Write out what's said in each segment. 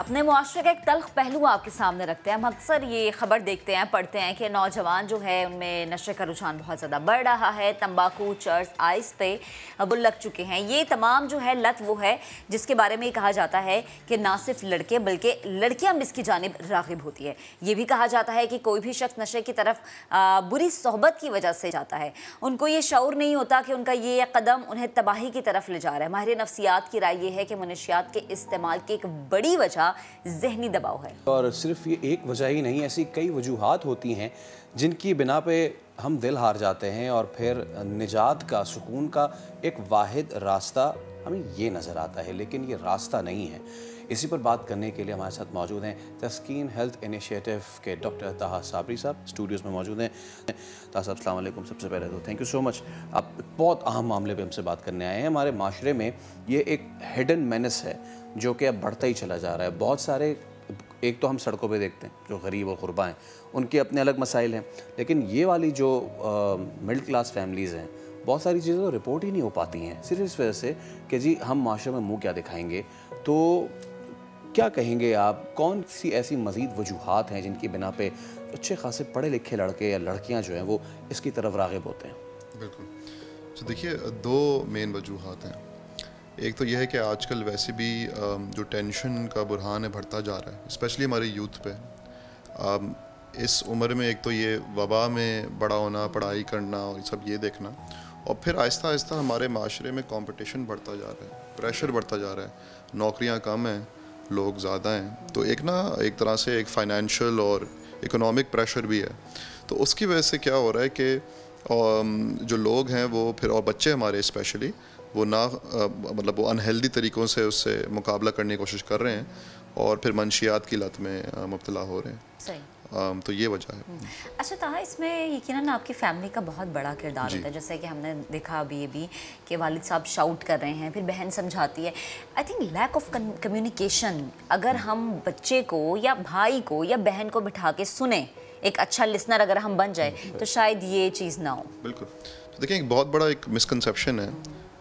अपने मुआशरे का एक तल्ख पहलू आपके सामने रखते हैं। हम अक्सर ये खबर देखते हैं, पढ़ते हैं कि नौजवान जो है उनमें नशे का रुझान बहुत ज़्यादा बढ़ रहा है। तंबाकू, चर्स, आइस पे बुल लग चुके हैं। ये तमाम जो है लत वो है जिसके बारे में कहा जाता है कि ना सिर्फ लड़के बल्कि लड़कियां भी इसकी जानिब राग़िब होती है। ये भी कहा जाता है कि कोई भी शख्स नशे की तरफ बुरी सोहबत की वजह से जाता है। उनको ये शऊर नहीं होता कि उनका ये कदम उन्हें तबाही की तरफ ले जा रहा है। माहिर नफ्सियात की राय ये है कि मनशियात के इस्तेमाल की एक बड़ी वजह ज़हनी दबाव है। और सिर्फ ये एक वजह ही नहीं, ऐसी कई वजूहात होती हैं जिनकी बिना पे हम दिल हार जाते हैं और फिर निजात का, सुकून का एक वाहिद रास्ता हमें ये नज़र आता है, लेकिन ये रास्ता नहीं है। इसी पर बात करने के लिए हमारे साथ मौजूद हैं तस्कीन हेल्थ इनिशिएटिव के डॉक्टर ताहा साबरी साहब स्टूडियोज़ में मौजूद हैं। ताहा साहब अस्सलाम वालेकुम। सबसे पहले तो थैंक यू सो मच, आप बहुत अहम मामले पे हमसे बात करने आए हैं। हमारे माशरे में ये एक हिडन मेनेस है जो कि अब बढ़ता ही चला जा रहा है। बहुत सारे, एक तो हम सड़कों पे देखते हैं जो गरीब और गुरबा हैं, उनके अपने अलग मसाइल हैं, लेकिन ये वाली जो मिडिल क्लास फैमिलीज़ हैं, बहुत सारी चीज़ें तो रिपोर्ट ही नहीं हो पाती हैं सिर्फ इस वजह से कि जी हम माशरे में मुंह क्या दिखाएंगे। तो क्या कहेंगे आप, कौन सी ऐसी मज़ीद वजूहात हैं जिनकी बिना पे अच्छे खासे पढ़े लिखे लड़के या लड़कियां जो हैं वो इसकी तरफ राग़िब होते हैं? बिल्कुल। तो देखिए, दो मेन वजूहात हैं। एक तो यह है कि आजकल वैसे भी जो टेंशन का बुरहान है बढ़ता जा रहा है, स्पेशली हमारे यूथ पे। इस उम्र में एक तो ये वबा में बड़ा होना, पढ़ाई करना और सब ये देखना, और फिर आहिस्ता आहिस्ता हमारे माशरे में कंपटीशन बढ़ता जा रहा है, प्रेशर बढ़ता जा रहा है, नौकरियां कम हैं, लोग ज़्यादा हैं, तो एक तरह से एक फ़ाइनेंशियल और इकोनॉमिक प्रेशर भी है। तो उसकी वजह से क्या हो रहा है कि जो लोग हैं वो फिर, और बच्चे हमारे स्पेशली, वो मतलब वो अनहेल्दी तरीक़ों से उससे मुकाबला करने की कोशिश कर रहे हैं और फिर मंशियात की लत में मुब्तला हो रहे हैं। सही। तो ये वजह है। अच्छा ताहा, इसमें यकीनन आपकी फैमिली का बहुत बड़ा किरदार होता है। जैसे कि हमने देखा अभी भी कि वालिद साहब शाउट कर रहे हैं, फिर बहन समझाती है। I think lack of communication, अगर हम बच्चे को या भाई को या बहन को बिठा के सुने, एक अच्छा लिसनर अगर हम बन जाए, तो शायद ये चीज़ ना हो। बिल्कुल। तो देखिए, एक बहुत बड़ा एक मिसकंसेप्शन है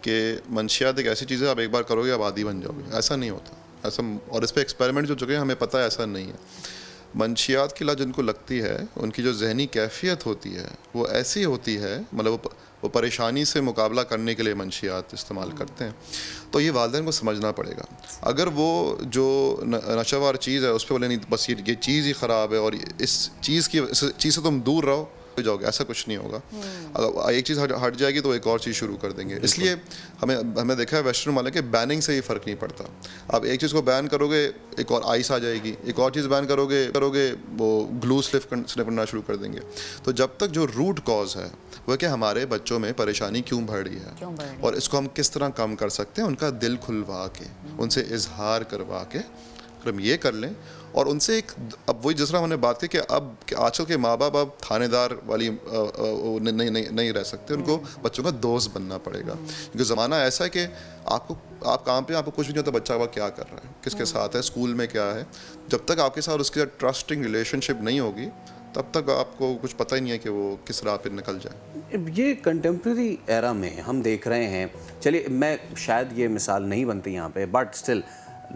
कि मंशियात एक ऐसी चीज़ है आप एक बार करोगे आप आदी बन जाओगे। ऐसा नहीं होता, ऐसा, और इस पर एक्सपेरिमेंट जो चुके हैं हमें पता है ऐसा नहीं है। मंशियात की लत जिनको लगती है, उनकी जो जहनी कैफियत होती है वो ऐसी होती है, मतलब वो परेशानी से मुकाबला करने के लिए मंशियात इस्तेमाल करते हैं। तो ये वालिदैन को समझना पड़ेगा। अगर वो जो नशावार चीज़ है उस पर बोले नहीं बस ये चीज़ ही ख़राब है और इस चीज़ से तुम दूर रहो जाओगे, ऐसा कुछ नहीं होगा। अगर एक चीज़ हट जाएगी तो एक और चीज़ शुरू कर देंगे। इसलिए हमें देखा है वेस्टर्न वाले के बैनिंग से ही फ़र्क नहीं पड़ता। आप एक चीज़ को बैन करोगे एक और आइस आ जाएगी, एक और चीज़ बैन करोगे वो ग्लू स्लिप करना शुरू कर देंगे। तो जब तक जो रूट कॉज है वो कि हमारे बच्चों में परेशानी क्यों बढ़ रही है और इसको हम किस तरह कम कर सकते हैं, उनका दिल खुलवा के, उनसे इजहार करवा के अगर हम ये कर लें और उनसे एक, अब वही जिस तरह हमने बात की कि अब आजकल के माँ बाप अब थानेदार वाली नहीं रह सकते, उनको बच्चों का दोस्त बनना पड़ेगा। क्योंकि ज़माना ऐसा है कि आप काम पे आपको कुछ भी नहीं होता, बच्चा क्या कर रहा है, किसके साथ है, स्कूल में क्या है। जब तक आपके साथ उसके साथ ट्रस्टिंग रिलेशनशिप नहीं होगी तब तक आपको कुछ पता ही नहीं है कि वो किस राह पर निकल जाए। ये कंटेम्प्रेरी एरा में हम देख रहे हैं, चलिए मैं शायद ये मिसाल नहीं बनती यहाँ पे, बट स्टिल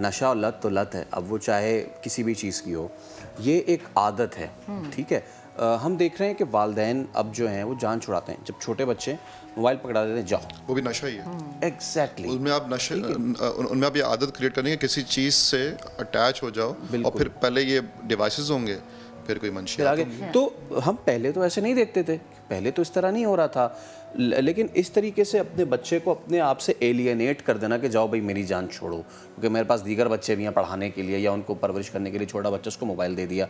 नशा और लत तो लत है, अब वो चाहे किसी भी चीज़ की हो, ये एक आदत है। ठीक है, हम देख रहे हैं कि वालिदैन अब जो हैं वो जान छुड़ाते हैं। जब छोटे बच्चे मोबाइल पकड़ा देते हैं, जाओ, वो भी नशा ही है। एग्जैक्टली। उनमें आप ये आदत क्रिएट करेंगे, किसी चीज़ से अटैच हो जाओ और फिर पहले ये डिवाइसेस होंगे, फिर कोई मंशियात आगे। तो हम पहले तो ऐसे नहीं देखते थे, पहले तो इस तरह नहीं हो रहा था, लेकिन इस तरीके से अपने बच्चे को अपने आप से एलियनेट कर देना कि जाओ भाई मेरी जान छोड़ो, क्योंकि मेरे पास दीगर बच्चे भी हैं पढ़ाने के लिए या उनको परवरिश करने के लिए, छोटा बच्चा उसको मोबाइल दे दिया,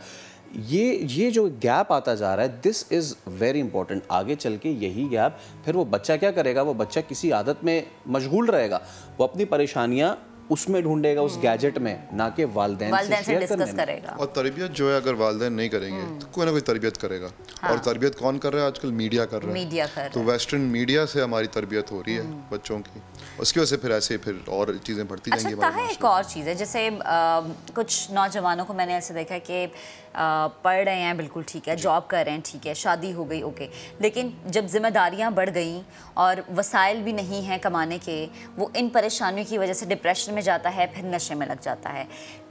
ये जो गैप आता जा रहा है, दिस इज़ वेरी इंपॉर्टेंट। आगे चल के यही गैप, फिर वो बच्चा क्या करेगा, वो बच्चा किसी आदत में मशगूल रहेगा, वो अपनी परेशानियाँ उसमें ढूंढेगा, उस गैजेट में, ना कि वालिदैन से डिस्कस करेगा। और तरबियत जो है अगर वालिदैन नहीं करेंगे तो कोई ना कोई तरबियत करेगा। और तरबियत कौन कर रहा है आजकल? मीडिया कर रहा है। तो वेस्टर्न मीडिया से हमारी तरबियत हो रही है बच्चों की, उसकी वजह से फिर ऐसे फिर और चीज़ें बढ़ती जाएंगी। अच्छा, एक और चीज़ है, जैसे कुछ नौजवानों को मैंने ऐसे देखा कि पढ़ रहे हैं, बिल्कुल ठीक है, जॉब कर रहे हैं, ठीक है, शादी हो गई, ओके, लेकिन जब जिम्मेदारियां बढ़ गई और वसाइल भी नहीं हैं कमाने के, वो इन परेशानियों की वजह से डिप्रेशन में میں جاتا ہے پھر نشے میں لگ جاتا ہے،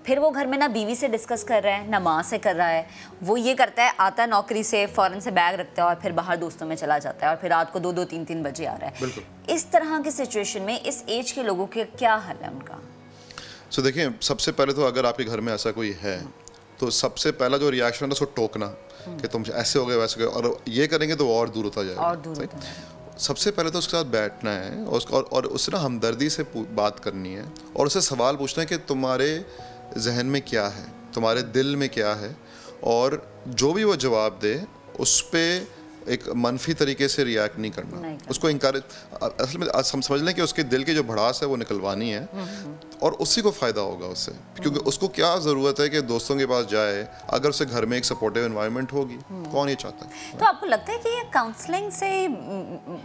پھر وہ گھر میں نہ بیوی سے ڈسکس کر رہا ہے نہ ماں سے کر رہا ہے، وہ یہ کرتا ہے آتا ہے نوکری سے فوراً سے بیگ رکھتا ہے اور پھر باہر دوستوں میں چلا جاتا ہے اور پھر رات کو 2-2 3 بجے آ رہا ہے۔ اس طرح کی سچویشن میں اس ایج کے لوگوں کے کیا حل ہے ان کا؟ سو دیکھیں، سب سے پہلے تو اگر آپ کے گھر میں ایسا کوئی ہے تو سب سے پہلا جو ریاکشن ہے اس کو ٹوکنا کہ تم ایسے ہو گئے ویسے ہو گئے، اور یہ کریں گے تو وہ اور دور ہوتا جائے گا۔ سب سے پہلے تو اس کے ساتھ بیٹھنا ہے اور اس سے نا ہمدردی سے بات کرنی ہے اور اسے سوال پوچھنا ہے کہ تمہارے ذہن میں کیا ہے، تمہارے دل میں کیا ہے، اور جو بھی وہ جواب دے اس پہ ایک منفی طریقے سے ریاکٹ نہیں کرنا، اس کو انکریج، اصل میں ہم سمجھ لیں کہ اس کے دل کی جو بھڑاس ہے وہ نکلوانی ہے اور اسی کو فائدہ ہوگا اس سے، کیونکہ اس کو کیا ضرورت ہے کہ دوستوں کے پاس جائے اگر اسے گھر میں ایک سپورٹیو انوائرمنٹ ہوگی، کون یہ چاہتا ہے؟ تو آپ کو لگتا ہے کہ یہ کاؤنسلنگ سے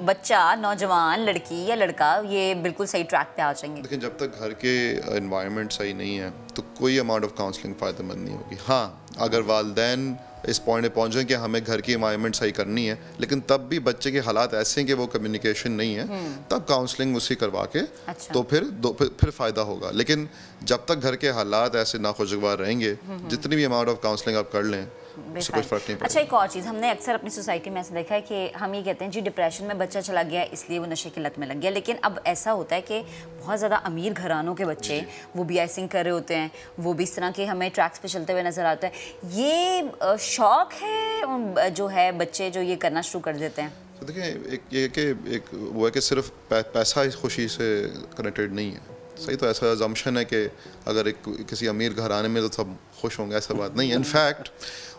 بچہ، نوجوان، لڑکی یا لڑکا یہ بالکل صحیح ٹریک پہ آ جائیں گے؟ لیکن جب تک گھر کے انوائرمنٹ صحیح نہیں ہے تو کوئی اماؤنٹ آف کاؤنسلنگ فائدہ مند نہیں ہوگی۔ ہاں، اگر والدین اس پوائنٹ پہ پہنچ جائیں کہ ہمیں گھر کی انوائرمنٹ صحیح کرنی ہے، لیکن تب بھی بچے کے حالات ایسے ہیں کہ وہ کمیونیکیشن نہیں ہے، تب کاؤنسلنگ اسی کروا کے تو پھر فائدہ ہوگا۔ لیکن جب تک گھر کے حالات ایسے ناخوشگوار رہیں گے، جتنی بھی اماؤنٹ آف کاؤنسلنگ آپ کر لیں اس سے کوئی فرق نہیں پڑے۔ اچھا، ایک اور چیز ہم نے اکثر اپنی سوسائٹی میں ایسا دیکھا ہے کہ ہم یہ کہتے ہیں جی ڈپریشن میں بچہ چلا گیا اس لیے وہ نشے کی لت میں لگ گیا، لیکن اب ایسا ہوتا ہے کہ بہت زیادہ امیر گھرانوں کے بچے وہ بھی آئسنگ کر رہے ہوتے ہیں، وہ بھی اس طرح کے ہمیں ٹریکس پہ چلتے ہوئے نظر آتے ہیں۔ یہ شوق ہے جو ہے بچے جو یہ کرنا شروع کر دیتے ہیں؟ تو دیکھیں، ایک یہ کہ ایک وہ ہے کہ صرف پیسہ اس خوشی سے کنیکٹڈ نہیں ہے، صحیح؟ تو ایسا زمشن ہے کہ اگر ایک کسی امیر گھرانے میں تو سب خوش ہوں گے، ایسا بات نہیں ہے۔ انفیکٹ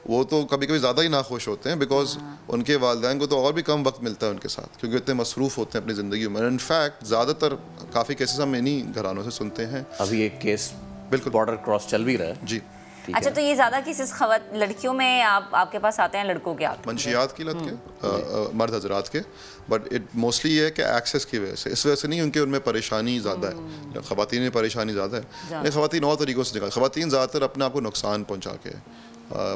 وہ تو کبھی کبھی زیادہ ہی ناخوش ہوتے ہیں، بیکاز ان کے والدین کو تو اور بھی کم وقت ملتا ہے ان کے ساتھ، کیونکہ اتنے مصروف ہوتے ہیں اپنی زندگی میں۔ انفیکٹ زیادہ تر کافی کیسز ہم انہی گھرانوں سے سنتے ہیں۔ ابھی ایک کیس بالکل بارڈر کراس چل بھی رہا ہے جی۔ اچھا، تو یہ زیادہ کیسز لڑکیوں میں آپ کے پاس آتے ہیں لڑکوں کے آتے ہیں؟ منشیات کی لت کے، مرد حضرات کے، بٹ اٹ موسٹلی یہ ہے کہ ایکسیس کی وجہ سے، اس وجہ سے نہیں کیونکہ ان میں پریشانی زیادہ ہے، خواتین میں پریشانی زیادہ ہے۔ خواتین اور طریقوں سے نکال، خواتین زیادہ تر اپنے آپ کو نقصان پہنچا کے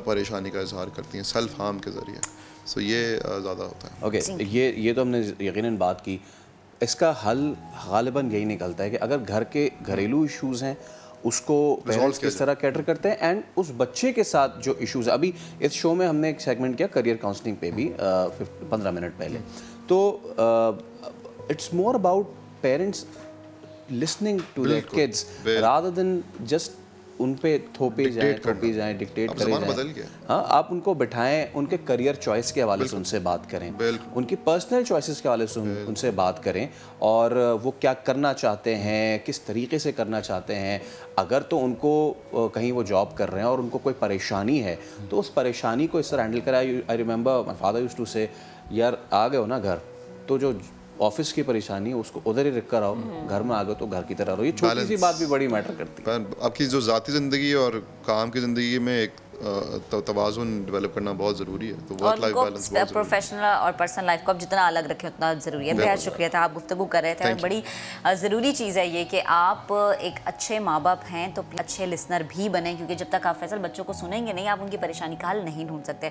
پریشانی کا اظہار کرتی ہیں سیلف ہارم کے ذریعے، سو یہ زیادہ ہوتا ہے۔ اوکے، یہ تو ہم نے یقیناً بات کی، اس کا حل غالباً یہی نکلتا ہے کہ اگر گھر کے گھریلو ایشوز ہیں اس کو پیرنٹس کس طرح کیٹر کرتے ہیں، اینڈ اس بچے کے ساتھ جو ایشوز ہیں، ابھی اس شو میں ہم نے ایک سیگمنٹ کیا کریئر کاؤنسلنگ پہ بھی 15 منٹ پہلے، تو it's more about parents listening to their kids rather than just ان پہ تھوپے جائیں ڈکٹیٹ کرے جائیں۔ ہاں، آپ ان کو بٹھائیں، ان کے کریئر چوائس کے حوالے سے ان سے بات کریں، ان کی پرسنل چوائسز کے حوالے سے ان سے بات کریں، اور وہ کیا کرنا چاہتے ہیں، کس طریقے سے کرنا چاہتے ہیں۔ اگر تو ان کو کہیں وہ جاب کر رہے ہیں اور ان کو کوئی پریشانی ہے تو اس پریشانی کو اس طرح ہینڈل کریں۔ I remember my father used to say, یار آ گئے ہو نا گھر تو جو آفس کی پریشانی اس کو ادھر ہی رکھ کر آؤ، گھر میں آ گئے تو گھر کی طرح رہو۔ یہ چھوٹی سی بات بھی بڑی میٹر کرتی ہے۔ آپ کی جو ذاتی زندگی اور کام کی زندگی میں ایک توازن ڈیولپ کرنا بہت ضروری ہے، تو ورک لائف بیلنس بہت ضروری ہے۔ پروفیشنل اور پرسنل لائف کو آپ جتنا الگ رکھیں اتنا ضروری ہے۔ بہت شکریہ تھا، آپ گفتگو کر رہے تھے، اور بڑی ضروری چیز ہے یہ کہ آپ ایک اچھے ماں باپ ہیں تو اچھے لسنر بھی بنیں، کیونکہ جب تک آپ فیصل بچوں کو سنیں گے نہیں آپ ان کی پریشانی کا حل نہیں ڈھونڈ سکتے۔